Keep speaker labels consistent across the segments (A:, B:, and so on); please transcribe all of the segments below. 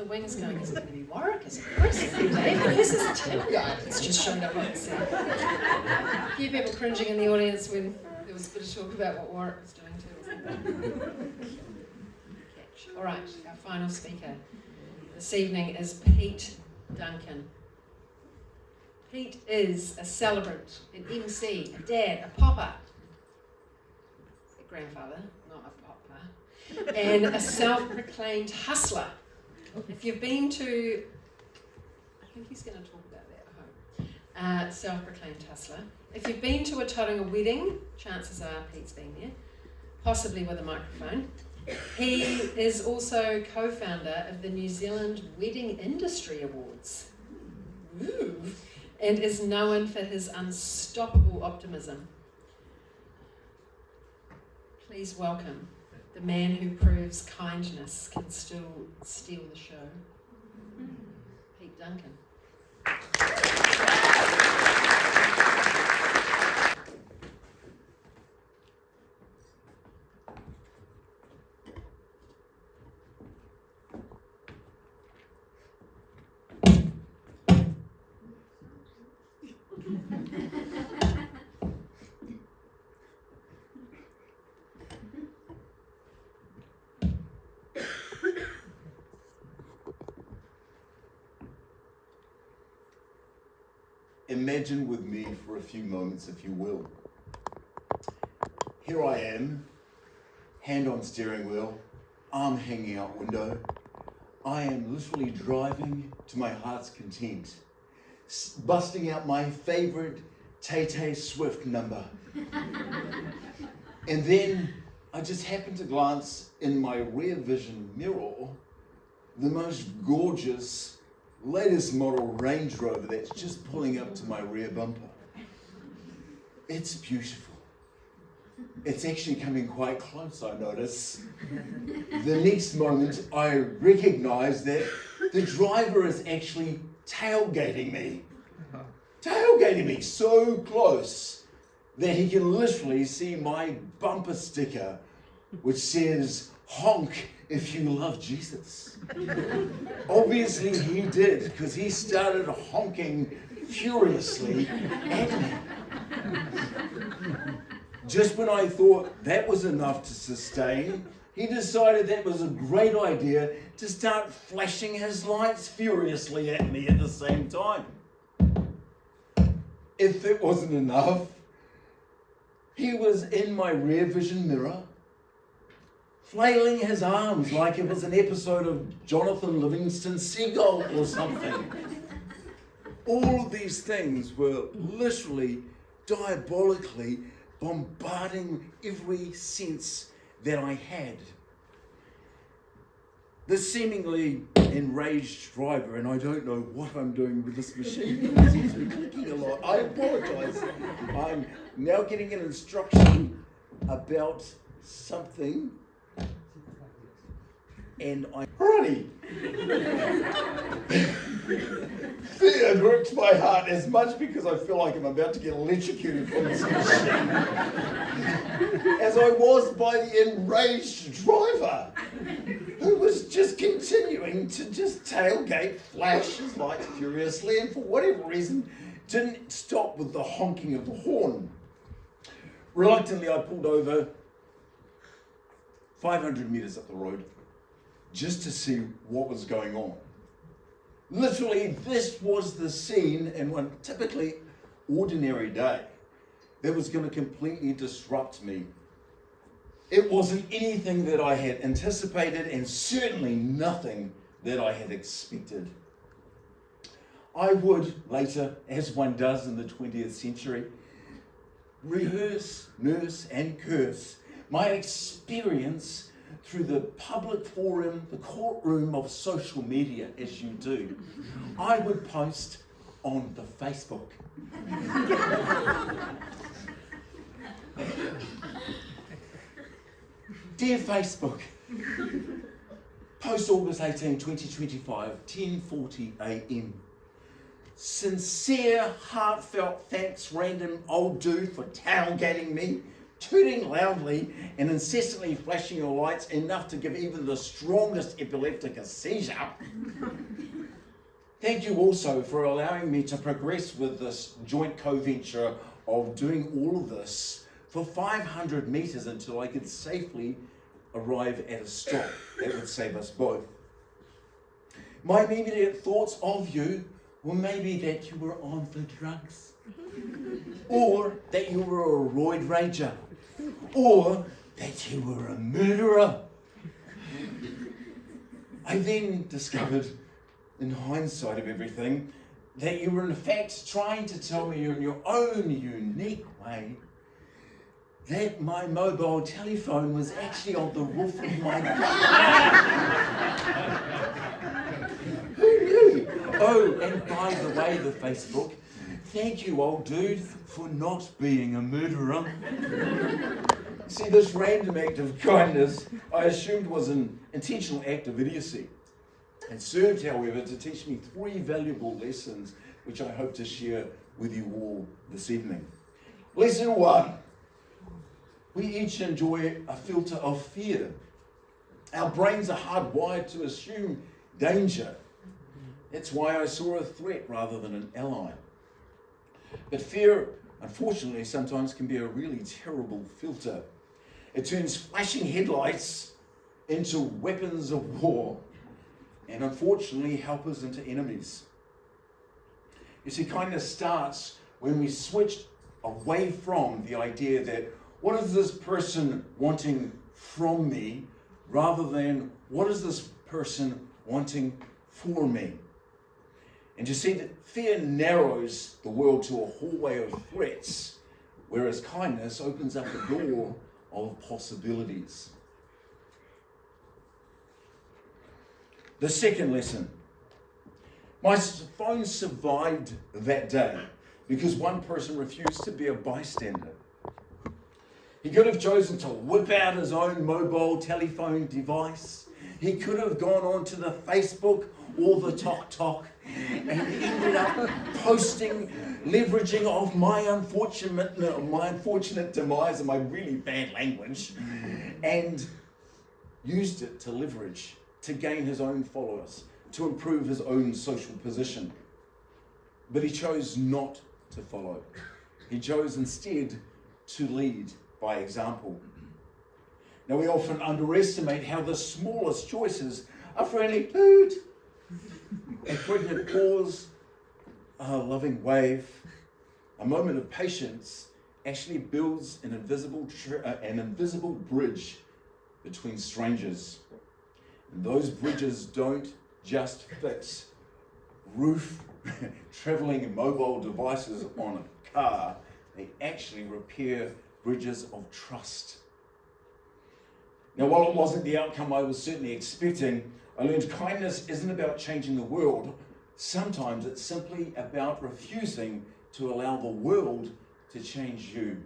A: wings going, is it going to be Warwick? Is it Chris? Is it Dave? Who's this Tim guy that's just showed up on the scene? A few people cringing in the audience when there was a bit of talk about what Warwick was doing too. Catch. All right, our final speaker this evening is Pete Duncan. Pete is a celebrant, an MC, a dad, a Poppa, a grandfather, not a Poppa, and a self-proclaimed hustler. If you've been to, I think he's going to talk about that at home, self-proclaimed hustler. If you've been to a Tauranga wedding, chances are Pete's been there, possibly with a microphone. He is also co-founder of the New Zealand Wedding Industry Awards. Ooh. And is known for his unstoppable optimism. Please welcome the man who proves kindness can still steal the show, Pete Duncan.
B: Imagine with me for a few moments, if you will. Here I am, hand on steering wheel, arm hanging out window. I am literally driving to my heart's content, busting out my favourite Tay Swift number. And then I just happen to glance in my rear vision mirror, the most gorgeous latest model Range Rover that's just pulling up to my rear bumper. It's beautiful. It's actually coming quite close, I notice. The next moment, I recognize that the driver is actually tailgating me. Tailgating me so close that he can literally see my bumper sticker, which says, "Honk if you love Jesus." Obviously he did, because he started honking furiously at me. Just when I thought that was enough to sustain, he decided that was a great idea to start flashing his lights furiously at me at the same time. If it wasn't enough, he was in my rear vision mirror, flailing his arms like it was an episode of Jonathan Livingston Seagull or something. All of these things were literally diabolically bombarding every sense that I had. The seemingly enraged driver, and I don't know what I'm doing with this machine, it seems to be clicking a lot. I apologize. I'm now getting an instruction about something. And I'm running. Fear grips my heart as much because I feel like I'm about to get electrocuted from this machine as I was by the enraged driver who was just continuing to just tailgate, flash his lights furiously, and for whatever reason didn't stop with the honking of the horn. Reluctantly, I pulled over 500 meters up the road just to see what was going on. Literally, this was the scene in one typically ordinary day that was going to completely disrupt me. It wasn't anything that I had anticipated, and certainly nothing that I had expected. I would later, as one does in the 20th century, rehearse, nurse, and curse my experience through the public forum, the courtroom of social media, as you do. I would post on the Facebook. Dear Facebook, post August 18, 2025, 10:40 a.m. Sincere, heartfelt thanks, random old dude, for tailgating me tooting loudly and incessantly flashing your lights enough to give even the strongest epileptic a seizure. Thank you also for allowing me to progress with this joint co-venture of doing all of this for 500 meters until I could safely arrive at a stop that would save us both. My immediate thoughts of you were maybe that you were on the drugs, or that you were a roid rager, or that you were a murderer. I then discovered, in hindsight of everything, that you were in fact trying to tell me in your own unique way that my mobile telephone was actually on the roof of my car. Who knew? Oh, and by the way, the Facebook, thank you, old dude, for not being a murderer. See, this random act of kindness I assumed was an intentional act of idiocy. It served, however, to teach me 3 valuable lessons, which I hope to share with you all this evening. Lesson 1. We each enjoy a filter of fear. Our brains are hardwired to assume danger. That's why I saw a threat rather than an ally. But fear, unfortunately, sometimes can be a really terrible filter. It turns flashing headlights into weapons of war, and unfortunately helpers into enemies. You see, kindness starts when we switch away from the idea that what is this person wanting from me, rather than what is this person wanting for me. And you see that fear narrows the world to a hallway of threats, whereas kindness opens up a door of possibilities. The second lesson. My phone survived that day because one person refused to be a bystander. He could have chosen to whip out his own mobile telephone device. He could have gone on to the Facebook or the TikTok and ended up posting, leveraging off my unfortunate demise and my really bad language, and used it to leverage, to gain his own followers, to improve his own social position. But he chose not to follow. He chose instead to lead by example. Now, we often underestimate how the smallest choices, a friendly food, a pregnant pause, a loving wave, a moment of patience, actually builds an invisible bridge between strangers. And those bridges don't just fix roof traveling mobile devices on a car, they actually repair bridges of trust. Now, while it wasn't the outcome I was certainly expecting, I learned kindness isn't about changing the world. Sometimes it's simply about refusing to allow the world to change you.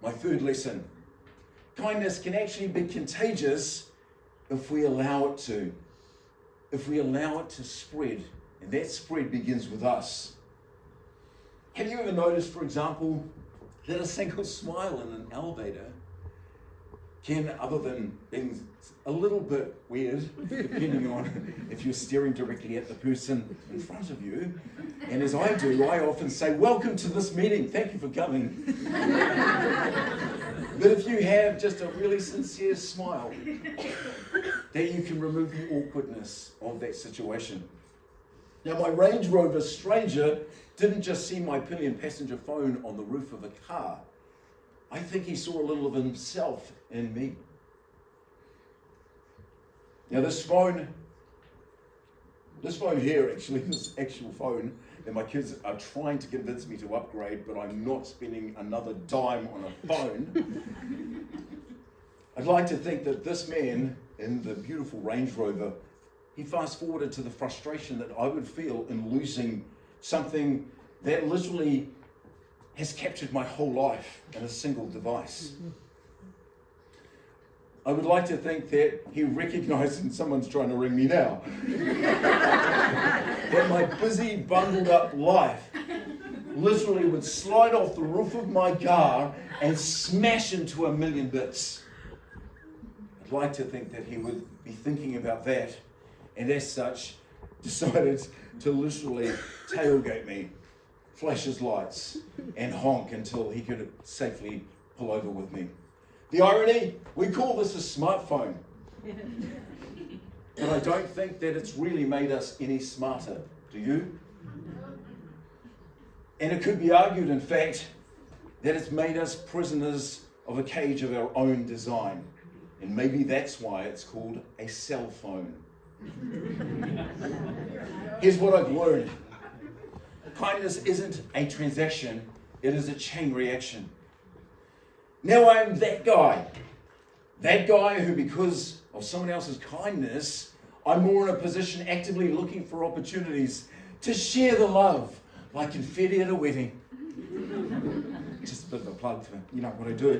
B: My third lesson. Kindness can actually be contagious if we allow it to. If we allow it to spread. And that spread begins with us. Have you ever noticed, for example, that a single smile in an elevator can, other than being a little bit weird, depending on if you're staring directly at the person in front of you, and as I do, I often say, welcome to this meeting, thank you for coming. But if you have just a really sincere smile, that you can remove the awkwardness of that situation. Now, my Range Rover stranger didn't just see my pillion passenger phone on the roof of a car. I think he saw a little of himself in me. Now, this phone here, actually, this actual phone that my kids are trying to convince me to upgrade, but I'm not spending another dime on a phone. I'd like to think that this man in the beautiful Range Rover, he fast forwarded to the frustration that I would feel in losing something that literally has captured my whole life in a single device. I would like to think that he recognized, and someone's trying to ring me now, that my busy, bundled up life literally would slide off the roof of my car and smash into a million bits. I'd like to think that he would be thinking about that, and as such, decided to literally tailgate me, flash his lights, and honk until he could safely pull over with me. The irony, we call this a smartphone. But I don't think that it's really made us any smarter. Do you? And it could be argued, in fact, that it's made us prisoners of a cage of our own design. And maybe that's why it's called a cell phone. Here's what I've learned. Kindness isn't a transaction, it is a chain reaction. Now I'm that guy who, because of someone else's kindness, I'm more in a position actively looking for opportunities to share the love, like confetti at a wedding. Just a bit of a plug for, you know what I do.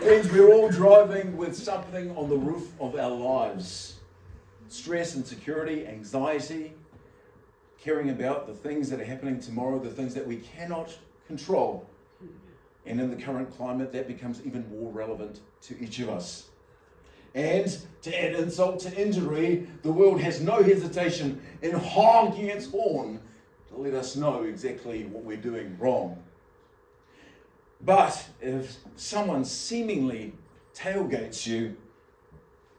B: And we're all driving with something on the roof of our lives. Stress, insecurity, anxiety, caring about the things that are happening tomorrow, the things that we cannot control. And in the current climate, that becomes even more relevant to each of us. And to add insult to injury, the world has no hesitation in honking its horn to let us know exactly what we're doing wrong. But if someone seemingly tailgates you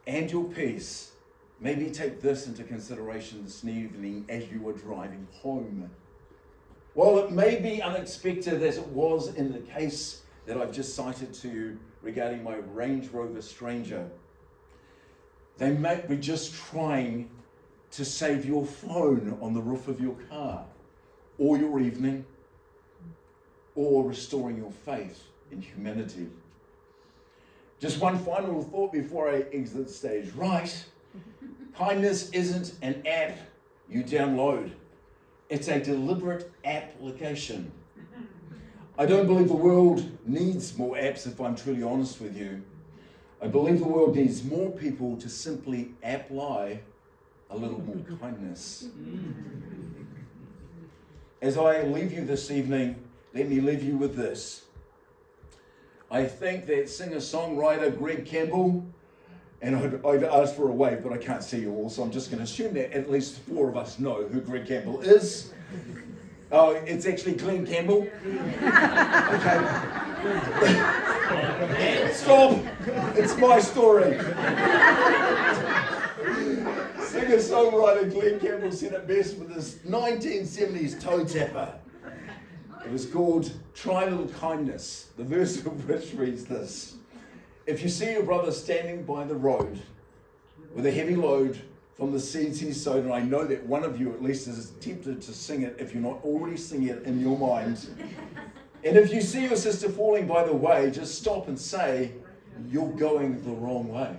B: and your peace, maybe take this into consideration this evening as you are driving home. While it may be unexpected, as it was in the case that I've just cited to you regarding my Range Rover stranger, they might be just trying to save your phone on the roof of your car, or your evening, or restoring your faith in humanity. Just one final thought before I exit stage right. Kindness isn't an app you download. It's a deliberate application. I don't believe the world needs more apps, if I'm truly honest with you. I believe the world needs more people to simply apply a little more kindness. As I leave you this evening, let me leave you with this. I think that singer-songwriter Greg Campbell, and I'd asked for a wave, but I can't see you all, so I'm just going to assume that at least 4 of us know who Greg Campbell is. Oh, it's actually Glenn Campbell. Okay. Stop! It's my story. Singer-songwriter Glenn Campbell said it best with his 1970s toe tapper. It was called Try a Little Kindness, the verse of which reads this: if you see your brother standing by the road with a heavy load from the seeds he sowed, and I know that one of you at least is tempted to sing it if you're not already singing it in your mind. And if you see your sister falling by the way, just stop and say, you're going the wrong way.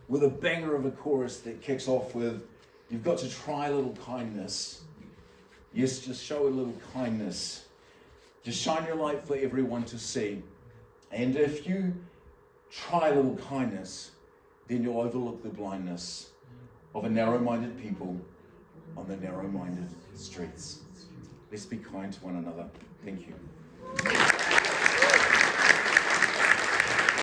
B: With a banger of a chorus that kicks off with, you've got to try a little kindness. Yes, just show a little kindness. Just shine your light for everyone to see. And if you try a little kindness, then you'll overlook the blindness of a narrow-minded people on the narrow-minded streets. Let's be kind to one another. Thank you.